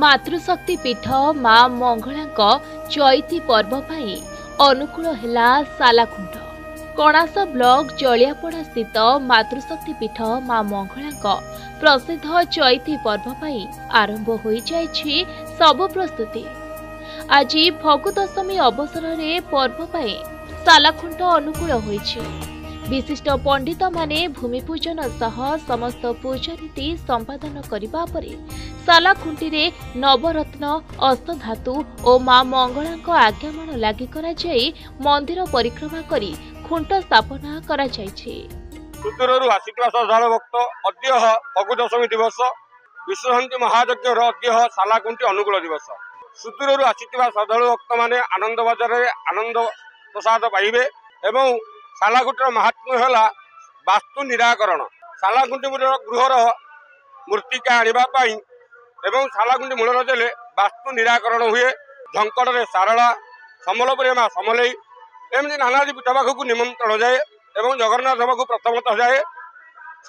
मातृशक्ति पीठ मां मंगला चैती पर्व पाई अनुकूल है सालाखुंट। कणास ब्लॉक जलियापड़ा स्थित मातृशक्ति पीठ मां मंगला प्रसिद्ध चैती पर्व पाई आरंभ हो जाइछि सब प्रस्तुति। आज फगु दशमी अवसर में पर्व पाई सालाखुंट अनुकूल होइछि। विशिष्ट पंडित माने भूमि पूजन सह समस्त पूजा रीति संपादन करिबा परे सालाखुंटी रे नवरत्न अष्टधातु और मां मंगला आज्ञामान लागि करा जाई मंदिर परिक्रमा करी खुंट स्थापना करा जाइछि। सुदूरରୁ ଆସିଥିବା ଶ୍ରଦ୍ଧାଳୁ ଭକ୍ତ ଅଦ୍ୟ ଫଗୁ ଦଶମୀ ଦିବସ ବିଶ୍ୱଶାନ୍ତି ମହାଯଜ୍ଞର ଅଦ୍ୟ ସାଲାଖୁଣ୍ଟି ଅନୁକୂଳ ଦିବସ। ସୁଦୂରରୁ ଆସିଥିବା ଶ୍ରଦ୍ଧାଳୁ ଭକ୍ତମାନେ ଆନନ୍ଦ ବଜାରରେ ଆନନ୍ଦ ପ୍ରସାଦ ପାଇବେ ଏବଂ सालाखुंटर महात्म्य है वास्तु निराकरण। सालाखुंटी गृहर मूर्तिका आने एवं सालाखुंटी मूल देले वास्तु निराकरण हुए। झंकड़ सारला समलपुरी माँ समलई एमती नानादी पीठ पाखक निमंत्रण जाए एवं जगन्नाथ पाक प्रथमतः जाए।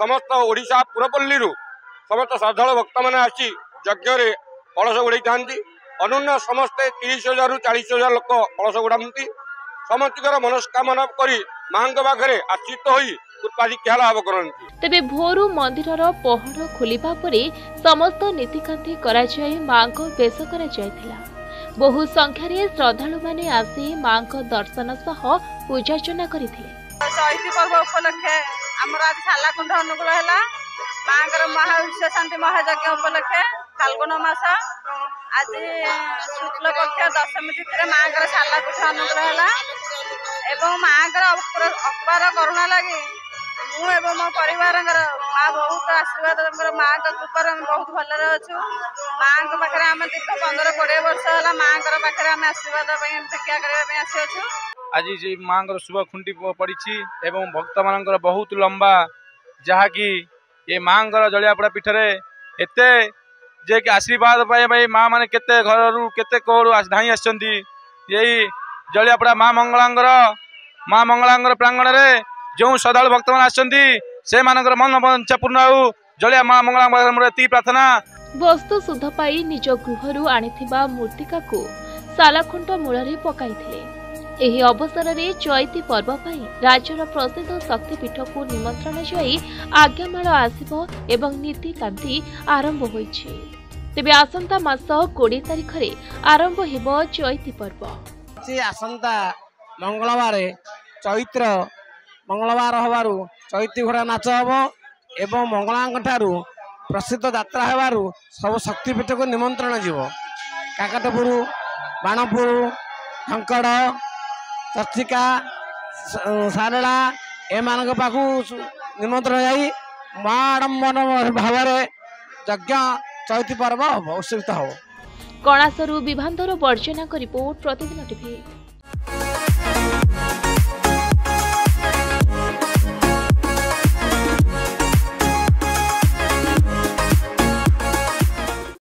समस्त ओडिशा पुरपल्ली समस्त श्रद्धालु भक्त मैंने आसी यज्ञ कलश गुड़ाई था। अनुन्य समस्ते 30,000 ରୁ 40,000 लोक कलश गुड़ाती। समस्तर मनस्कामना करी मां पाखे आश्रित होई कृपा दीक्षा लाभ करती। तेबे भोरु मंदिरर पहड़ खोलिबा परे समस्त नीतिकांति करा जाय मां को बेश करा जायथिला। बहु संख्यार श्रद्धालु माने आसी मां को दर्शन सह पूजार्चना करिथिले। चैती पर्व उपलक्षे आमर आज सालाखुंट अनुकूल है मां महाविश्व शांति महायज्ञ उपलक्षे फाल्गुन मास आज शुक्ल पक्ष दशमी तिथि मां सालाखुंट अनुकूल है एवं माँ अपार करुणा लगी मुझे मो परिवार माँ बहुत आशीर्वाद माँ कृपार बहुत भल अच्छु। माँ पाखे आम दीर्घ 15-20 वर्ष है माँ पाखे आम आशीर्वाद भिक्षा करने आसु। आज माँ शुभ खुंटी पड़ी एवं भक्त मान बहुत लंबा जहाँकि ये माँ जलियापड़ा पीठरे एत जे कि आशीर्वाद पाई माँ मैंने केते घर केते कौड़ धाई आसछंती। यही जलियापड़ा माँ मंगला प्रांगण में जो श्रद्धालु भक्त मैंने आसछंती से मानकर मन वांछा पूर्ण हो जलिया माँ मंगला एति प्रार्थना। वस्तु शुद्ध पाई निज गृहरु आनिथिबा मूर्तिका को सालाखुंट मूल पकाइथिले। एही अवसर में चैती पर्व पाई राज्यर प्रसिद्ध शक्तिपीठ को निमंत्रण जाई आज्ञामाल आसिबो एवं नीतिकांति आरंभ होइछि। तेबे आसंता मास 20 तारिख रे आरंभ हेबो चैती पर्व। आसंता मंगलवार चैत्र मंगलवार हबारु चैती घोड़ा नाच हम एवं मंगला ठारू प्रसिद्ध यात्रा हेबारु सब शक्तिपीठ को निमंत्रण जीव। काकटपुर बाणपुर झंकड़ चर्चिका सारला एम पाखु निमंत्रण जाई माडम्बन भाव यज्ञ चैती पर्व उत्सुक हो। कणासरू विभांधर वर्जना रिपोर्ट प्रतिदिन टीवी।